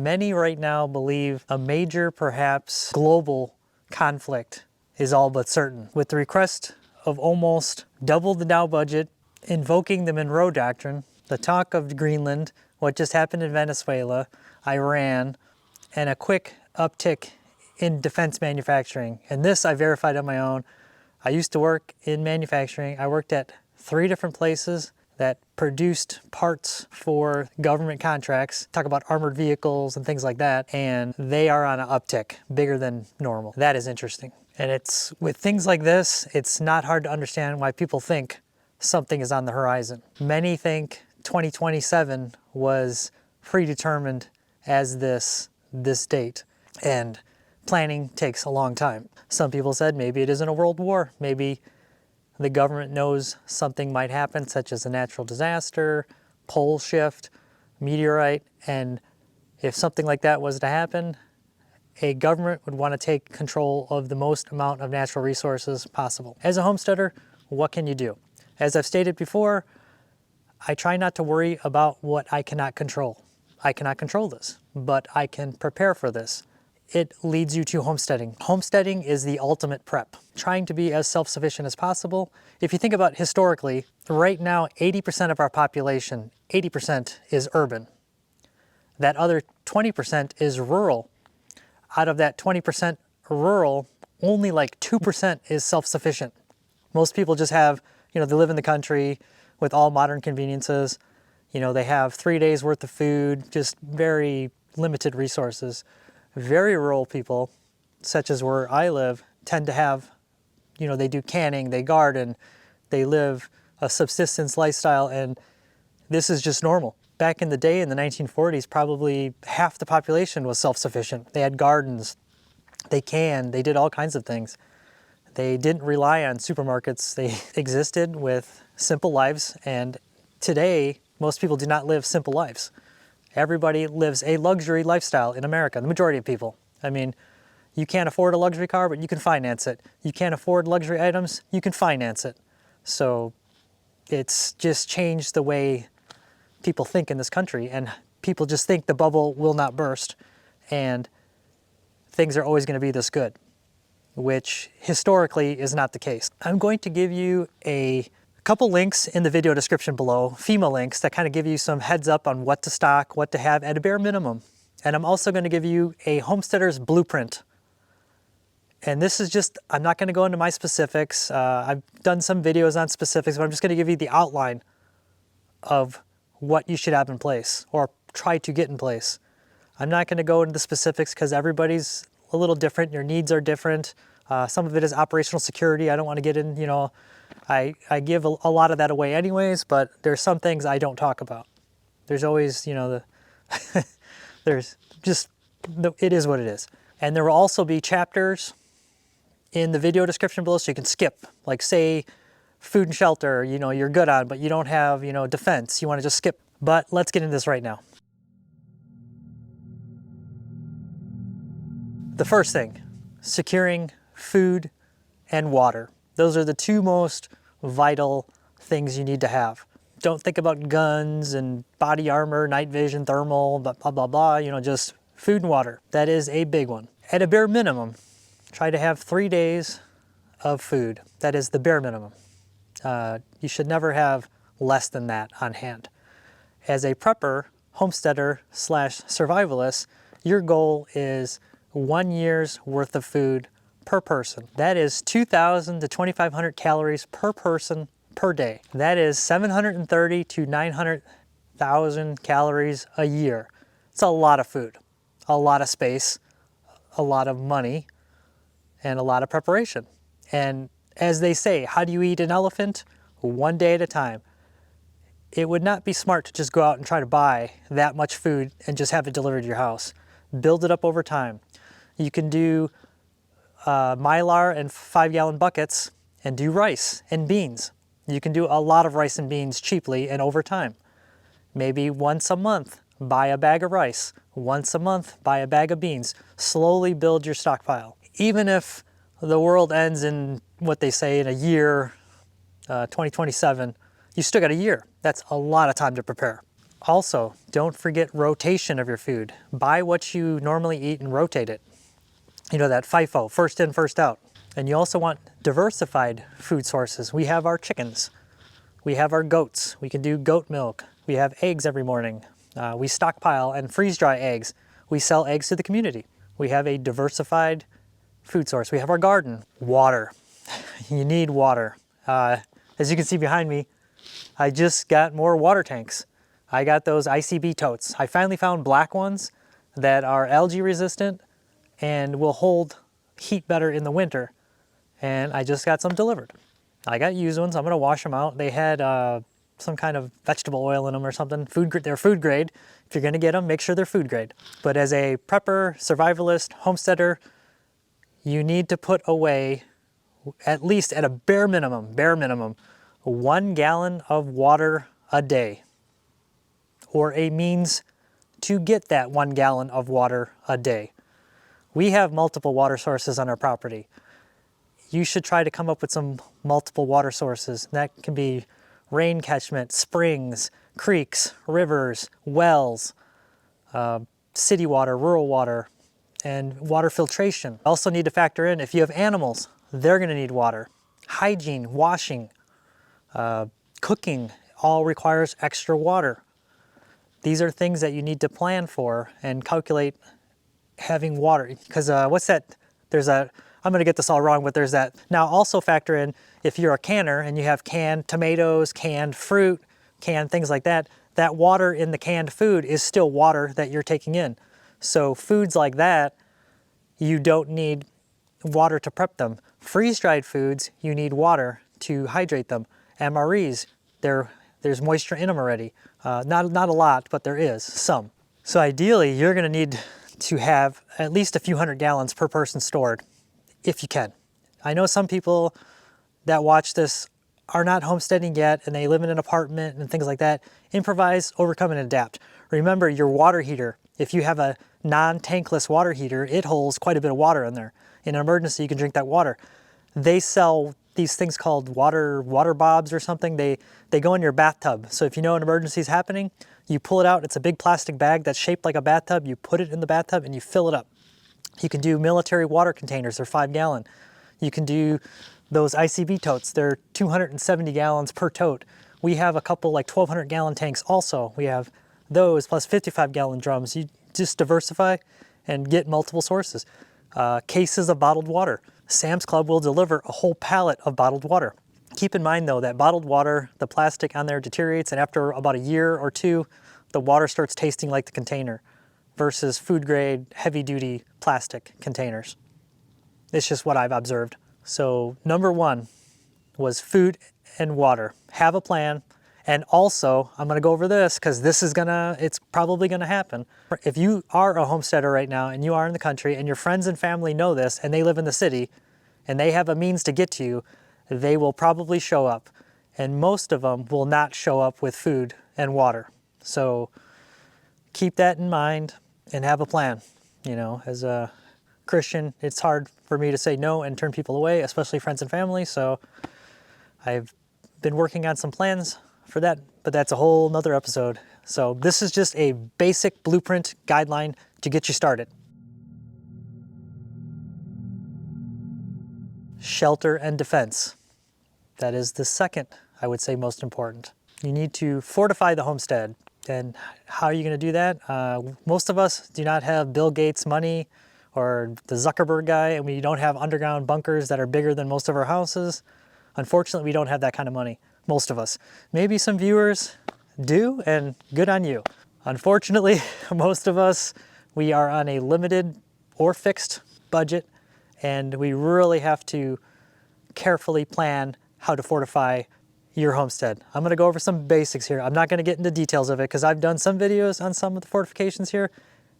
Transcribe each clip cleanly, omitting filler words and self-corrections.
Many right now believe a major, perhaps global conflict is all but certain. With the request of almost double the Dow budget, invoking the Monroe Doctrine, the talk of Greenland, what just happened in Venezuela, Iran, and a quick uptick in defense manufacturing. And this I verified on my own. I used to work in manufacturing. I worked at 3 different places that produced parts for government contracts. Talk about armored vehicles and things like that. And they are on an uptick, bigger than normal. That is interesting. And it's with things like this, it's not hard to understand why people think something is on the horizon. Many think 2027 was predetermined as this date, and planning takes a long time. Some people said maybe it isn't a world war. Maybe the government knows something might happen, such as a natural disaster, pole shift, meteorite, and if something like that was to happen, a government would want to take control of the most amount of natural resources possible. As a homesteader, what can you do? As I've stated before, I try not to worry about what I cannot control. I cannot control this, but I can prepare for this. It leads you to homesteading. Homesteading is the ultimate prep, trying to be as self-sufficient as possible. If you think about historically, right now 80% of our population, 80% is urban. That other 20% is rural. Out of that 20% rural, only like 2% is self-sufficient. Most people just have, they live in the country with all modern conveniences. They have 3 days worth of food, just very limited resources. Very rural people, such as where I live, tend to have, they do canning, they garden, they live a subsistence lifestyle, and this is just normal. Back in the day, in the 1940s, probably half the population was self-sufficient. They had gardens, they canned, they did all kinds of things. They didn't rely on supermarkets. They existed with simple lives, and today, most people do not live simple lives. Everybody lives a luxury lifestyle in America, the majority of people. I mean, you can't afford a luxury car, but you can finance it. You can't afford luxury items, you can finance it. So it's just changed the way people think in this country, and people just think the bubble will not burst and things are always going to be this good, which historically is not the case. I'm going to give you a couple links in the video description below, FEMA links that kind of give you some heads up on what to stock, what to have at a bare minimum. And I'm also going to give you a homesteader's blueprint. And this is just, I'm not going to go into my specifics. I've done some videos on specifics, but I'm just going to give you the outline of what you should have in place or try to get in place. I'm not going to go into the specifics because everybody's a little different. Your needs are different. Some of it is operational security. I don't want to get in, I give a lot of that away anyways, but there's some things I don't talk about. There's always, there's just, it is what it is. And there will also be chapters in the video description below so you can skip. Like say food and shelter, you're good on, but you don't have, defense. You want to just skip. But let's get into this right now. The first thing, securing food and water. Those are the 2 most vital things you need to have. Don't think about guns and body armor, night vision, thermal, blah, blah, blah, just food and water. That is a big one. At a bare minimum, try to have 3 days of food. That is the bare minimum. You should never have less than that on hand. As a prepper, homesteader / survivalist, your goal is 1 year's worth of food per person. That is 2,000 to 2,500 calories per person per day. That is 730 to 900,000 calories a year. It's a lot of food, a lot of space, a lot of money, and a lot of preparation. And as they say, how do you eat an elephant? 1 day at a time. It would not be smart to just go out and try to buy that much food and just have it delivered to your house. Build it up over time. You can do Mylar and 5-gallon buckets and do rice and beans. You can do a lot of rice and beans cheaply and over time. Maybe once a month, buy a bag of rice. Once a month, buy a bag of beans. Slowly build your stockpile. Even if the world ends in what they say in a year, 2027, you still got a year. That's a lot of time to prepare. Also, don't forget rotation of your food. Buy what you normally eat and rotate it. You know, that FIFO, first in, first out. And you also want diversified food sources. We have our chickens. We have our goats. We can do goat milk. We have eggs every morning. We stockpile and freeze dry eggs. We sell eggs to the community. We have a diversified food source. We have our garden. Water. You need water. As you can see behind me, I just got more water tanks. I got those ICB totes. I finally found black ones that are algae resistant and will hold heat better in the winter. And I just got some delivered. I got used ones. I'm gonna wash them out. They had some kind of vegetable oil in them or something. They're food grade. If you're gonna get them, make sure they're food grade. But as a prepper, survivalist, homesteader, you need to put away, at least at a bare minimum, 1 gallon of water a day, or a means to get that 1 gallon of water a day. We have multiple water sources on our property. You should try to come up with some multiple water sources. That can be rain catchment, springs, creeks, rivers, wells, city water, rural water, and water filtration. Also need to factor in, if you have animals, they're gonna need water. Hygiene, washing, cooking, all requires extra water. These are things that you need to plan for and calculate having water. Because what's that, I'm gonna get this all wrong, but there's that. Now also factor in, if you're a canner and you have canned tomatoes, canned fruit, canned things like that, that water in the canned food is still water that you're taking in. So foods like that, you don't need water to prep them. Freeze-dried foods, you need water to hydrate them. MREs, there's moisture in them already. Not a lot, but there is some. So ideally, you're gonna need to have at least a few hundred gallons per person stored, if you can. I know some people that watch this are not homesteading yet and they live in an apartment and things like that. Improvise, overcome, and adapt. Remember your water heater. If you have a non-tankless water heater, it holds quite a bit of water in there. In an emergency, you can drink that water. They sell these things called water bobs or something. They go in your bathtub. So if you know an emergency is happening, you pull it out. It's a big plastic bag that's shaped like a bathtub. You put it in the bathtub and you fill it up. You can do military water containers. They're 5 gallon. You can do those ICB totes. They're 270 gallons per tote. We have a couple like 1,200 gallon tanks also. We have those plus 55 gallon drums. You just diversify and get multiple sources. Cases of bottled water. Sam's Club will deliver a whole pallet of bottled water. Keep in mind though that bottled water, the plastic on there deteriorates, and after about a year or two, the water starts tasting like the container versus food grade, heavy duty plastic containers. It's just what I've observed. So number 1 was food and water. Have a plan. And also, I'm gonna go over this because it's probably gonna happen. If you are a homesteader right now and you are in the country and your friends and family know this and they live in the city and they have a means to get to you, they will probably show up. And most of them will not show up with food and water. So keep that in mind and have a plan. You know, as a Christian, it's hard for me to say no and turn people away, especially friends and family. So I've been working on some plans for that, but that's a whole nother episode. So this is just a basic blueprint guideline to get you started. Shelter and defense. That is the second, I would say, most important. You need to fortify the homestead. And how are you going to do that? Most of us do not have Bill Gates' money or the Zuckerberg guy, and we don't have underground bunkers that are bigger than most of our houses. Unfortunately, we don't have that kind of money. Most of us. Maybe some viewers do, and good on you. Unfortunately, most of us, we are on a limited or fixed budget, and we really have to carefully plan how to fortify your homestead. I'm gonna go over some basics here. I'm not gonna get into details of it because I've done some videos on some of the fortifications here,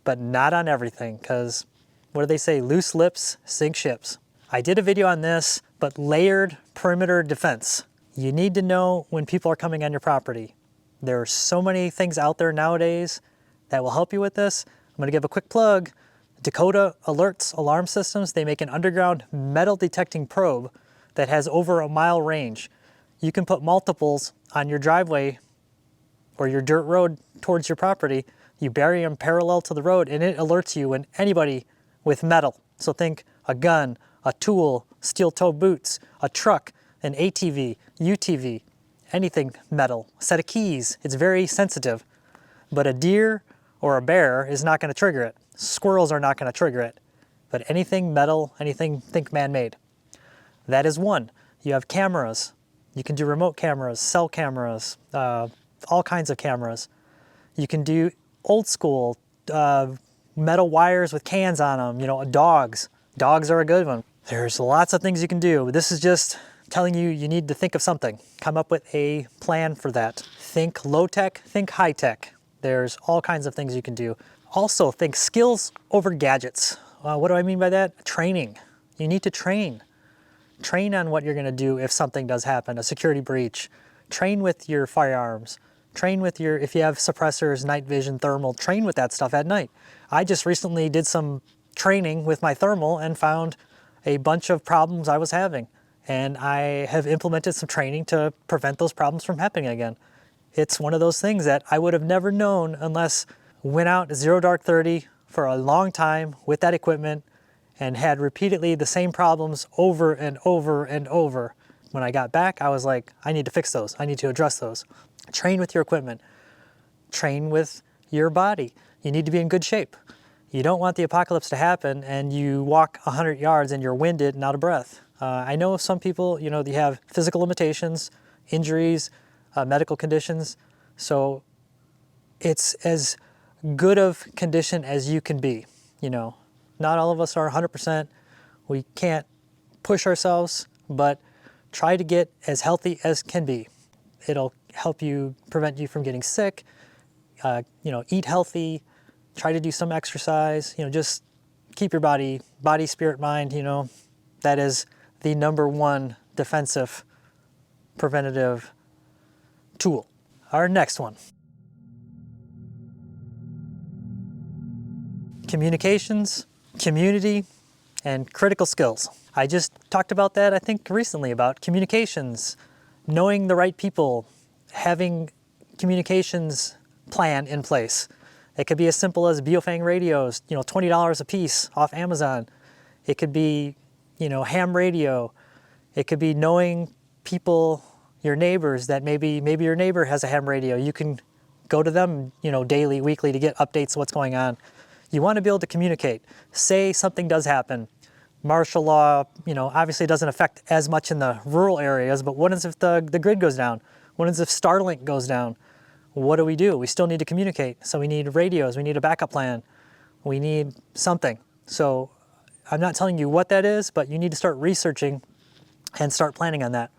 but not on everything because what do they say? Loose lips sink ships. I did a video on this, but layered perimeter defense. You need to know when people are coming on your property. There are so many things out there nowadays that will help you with this. I'm gonna give a quick plug. Dakota Alerts Alarm Systems, they make an underground metal detecting probe that has over a mile range. You can put multiples on your driveway or your dirt road towards your property, you bury them parallel to the road and it alerts you when anybody with metal, so think a gun, a tool, steel toe boots, a truck, an ATV, UTV, anything metal, a set of keys, it's very sensitive. But a deer or a bear is not going to trigger it. Squirrels are not going to trigger it. But anything metal, anything think man-made. That is one. You have cameras. You can do remote cameras, cell cameras, all kinds of cameras. You can do old school metal wires with cans on them, you know, dogs. Dogs are a good one. There's lots of things you can do. This is just telling you you need to think of something. Come up with a plan for that. Think low tech, think high tech. There's all kinds of things you can do. Also think skills over gadgets. What do I mean by that? Training. You need to train. Train on what you're gonna do if something does happen, a security breach. Train with your firearms. Train with your, if you have suppressors, night vision, thermal, train with that stuff at night. I just recently did some training with my thermal and found a bunch of problems I was having. And I have implemented some training to prevent those problems from happening again. It's one of those things that I would have never known unless went out 0 dark 30 for a long time with that equipment and had repeatedly the same problems over and over and over. When I got back, I was like, I need to fix those. I need to address those. Train with your equipment. Train with your body. You need to be in good shape. You don't want the apocalypse to happen and you walk 100 yards and you're winded and out of breath. I know some people, you know, they have physical limitations, injuries, medical conditions. So it's as good of condition as you can be, you know. Not all of us are 100%. We can't push ourselves, but try to get as healthy as can be. It'll help you, prevent you from getting sick, you know, eat healthy, try to do some exercise, you know, just keep your body, spirit, mind, you know, that is the #1 defensive preventative tool. Our next one. Communications, community, and critical skills. I just talked about that, I think, recently, about communications, knowing the right people, having communications plan in place. It could be as simple as Biofang radios, you know, $20 a piece off Amazon. It could be, you know, ham radio. It could be knowing people, your neighbors, that maybe your neighbor has a ham radio. You can go to them, you know, daily, weekly to get updates of what's going on. You want to be able to communicate. Say something does happen. Martial law, you know, obviously doesn't affect as much in the rural areas, but what is if the grid goes down? What is if Starlink goes down? What do? We still need to communicate. So we need radios, we need a backup plan, we need something. So I'm not telling you what that is, but you need to start researching and start planning on that.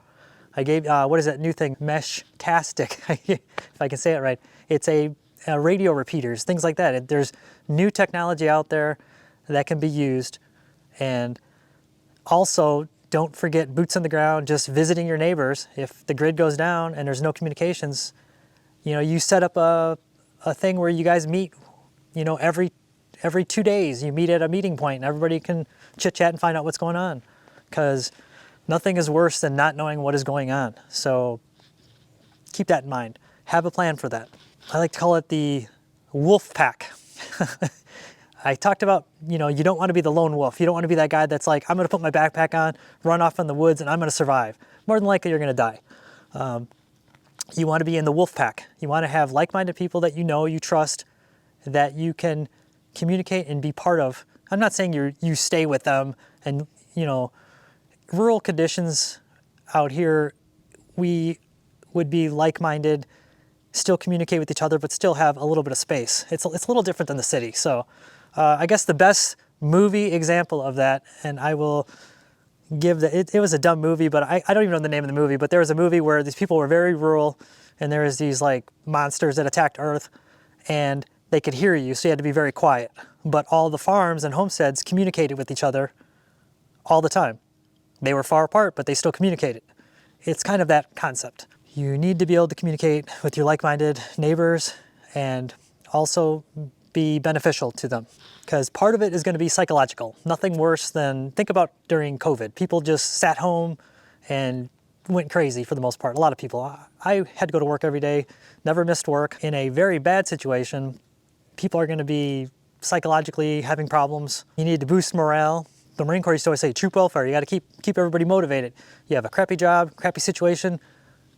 I gave, what is that new thing? Mesh-tastic, if I can say it right. It's a radio repeaters, things like that. There's new technology out there that can be used. And also, don't forget boots on the ground, just visiting your neighbors. If the grid goes down and there's no communications, you know, you set up a thing where you guys meet, you know, every 2 days. You meet at a meeting point and everybody can chit-chat and find out what's going on. Because nothing is worse than not knowing what is going on. So keep that in mind. Have a plan for that. I like to call it the wolf pack. I talked about, you know, you don't want to be the lone wolf. You don't want to be that guy that's like, I'm going to put my backpack on, run off in the woods, and I'm going to survive. More than likely, you're going to die. You want to be in the wolf pack. You want to have like-minded people that you know, you trust, that you can communicate and be part of. I'm not saying you stay with them and, you know, rural conditions out here, we would be like-minded, still communicate with each other, but still have a little bit of space. It's a little different than the city. So I guess the best movie example of that, and I will give it was a dumb movie, but I don't even know the name of the movie, but there was a movie where these people were very rural and there was these like monsters that attacked Earth and they could hear you, so you had to be very quiet. But all the farms and homesteads communicated with each other all the time. They were far apart, but they still communicated. It's kind of that concept. You need to be able to communicate with your like-minded neighbors and also be beneficial to them, because part of it is going to be psychological. Nothing worse than, think about during COVID. People just sat home and went crazy for the most part. A lot of people. I had to go to work every day, never missed work. In a very bad situation, people are going to be psychologically having problems. You need to boost morale. The Marine Corps used to always say troop welfare. You got to keep everybody motivated. You have a crappy job, crappy situation,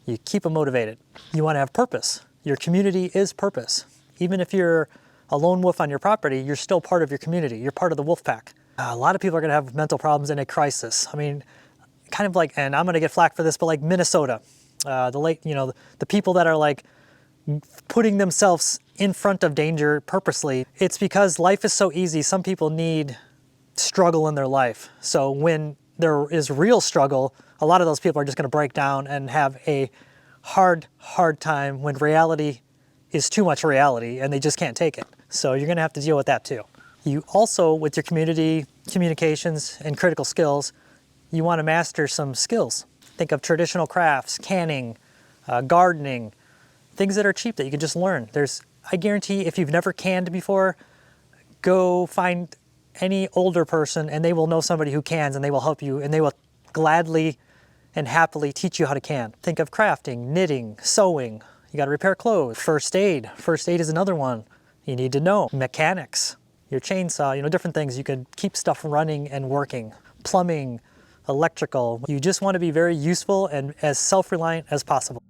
you keep them motivated. You want to have purpose. Your community is purpose. Even if you're a lone wolf on your property, you're still part of your community. You're part of the wolf pack. A lot of people are going to have mental problems in a crisis. I mean, kind of like, and I'm going to get flack for this, but like Minnesota, the people that are like putting themselves in front of danger purposely. It's because life is so easy. Some people need struggle in their life. So when there is real struggle, a lot of those people are just going to break down and have a hard time when reality is too much reality and they just can't take it. So you're going to have to deal with that too. You also, with your community, communications, and critical skills, you want to master some skills. Think of traditional crafts, canning, gardening, things that are cheap that you can just learn. I guarantee if you've never canned before, go find any older person and they will know somebody who cans and they will help you and they will gladly and happily teach you how to can. Think of crafting, knitting, sewing. You got to repair clothes. First aid. First aid is another one you need to know. Mechanics, your chainsaw, different things. You could keep stuff running and working. Plumbing, electrical. You just want to be very useful and as self-reliant as possible.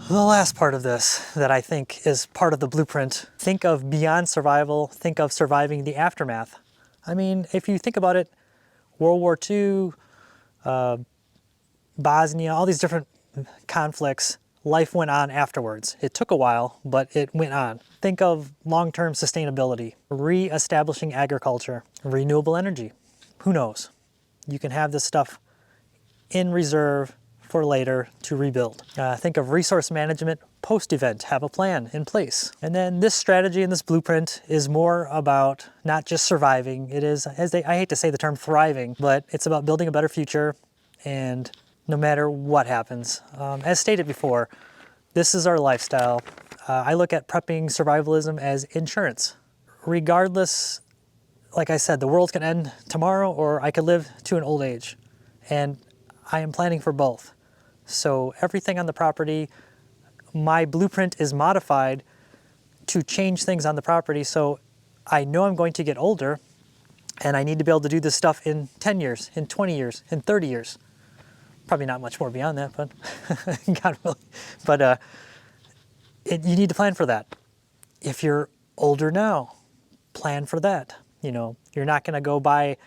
The last part of this that I think is part of the blueprint, think of beyond survival, think of surviving the aftermath. I mean, if you think about it, World War II, Bosnia, all these different conflicts, life went on afterwards. It took a while, but it went on. Think of long-term sustainability, re-establishing agriculture, renewable energy. Who knows? You can have this stuff in reserve for later to rebuild. Think of resource management post-event, have a plan in place. And then this strategy and this blueprint is more about not just surviving. It is, I hate to say the term thriving, but it's about building a better future and no matter what happens. As stated before, this is our lifestyle. I look at prepping survivalism as insurance. Regardless, like I said, the world can end tomorrow or I could live to an old age. And I am planning for both. So everything on the property, my blueprint is modified to change things on the property. So I know I'm going to get older and I need to be able to do this stuff in 10 years, in 20 years, in 30 years. Probably not much more beyond that, but God willing. But you need to plan for that. If you're older now, plan for that. You're not going to go buy,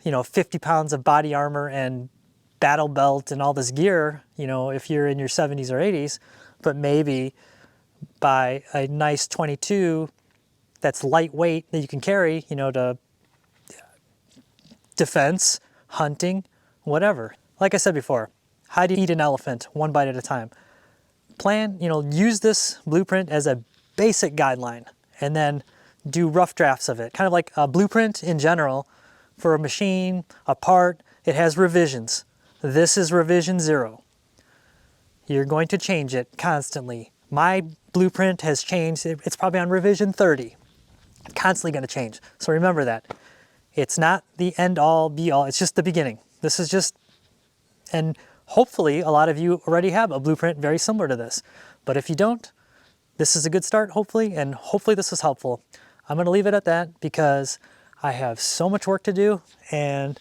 50 pounds of body armor and battle belt and all this gear, if you're in your 70s or 80s, but maybe buy a nice 22 that's lightweight that you can carry, to defense, hunting, whatever. Like I said before, how do you eat an elephant one bite at a time? Plan, use this blueprint as a basic guideline and then do rough drafts of it. Kind of like a blueprint in general for a machine, a part, it has revisions. This is revision 0. You're going to change it constantly. My blueprint has changed. It's probably on revision 30. Constantly going to change. So remember that. It's not the end all be all. It's just the beginning. This is just, and hopefully a lot of you already have a blueprint very similar to this. But if you don't, this is a good start, hopefully, and hopefully this is helpful. I'm going to leave it at that because I have so much work to do and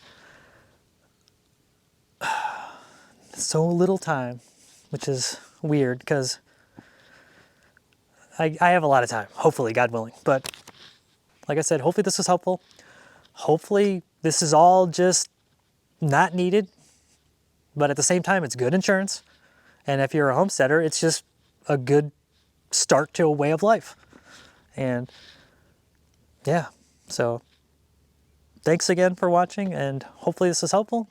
so little time, which is weird because I have a lot of time, hopefully, God willing. But like I said, hopefully this was helpful. Hopefully this is all just not needed, but at the same time, it's good insurance. And if you're a homesteader, it's just a good start to a way of life. And yeah, so thanks again for watching and hopefully this is helpful.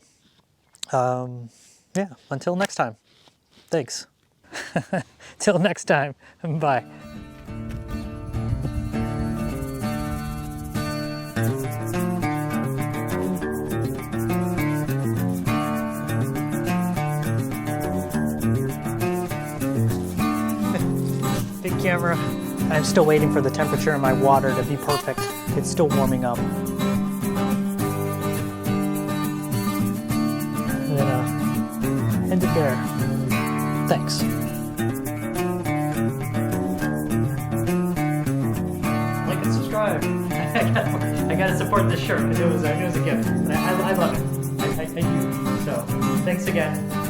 Yeah, until next time. Thanks. Till next time. Bye. Big camera. I'm still waiting for the temperature in my water to be perfect. It's still warming up. Bandit Bear. Thanks. Like and subscribe. I gotta support this shirt. I knew it was a gift. I love it. I do. So, thanks again.